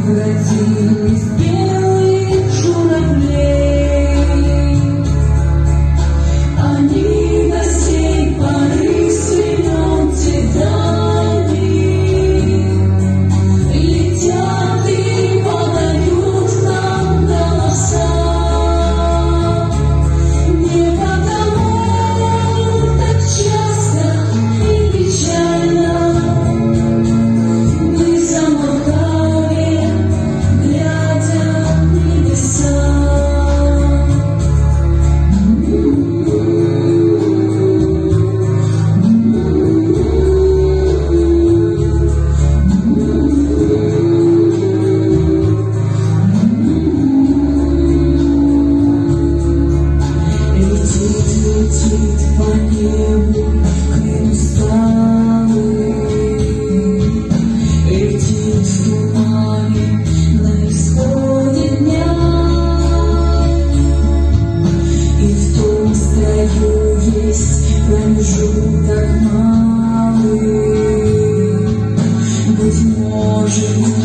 Превратились в белых журавлей. Они до сей поры с времен дальних летят и подают нам голоса. Не потому так часто и печально мы замолкали, глядя в небеса. Летит по небу крылья усталый, летит в тумане на исходе дня. И в том строю есть промежуток малый, быть может,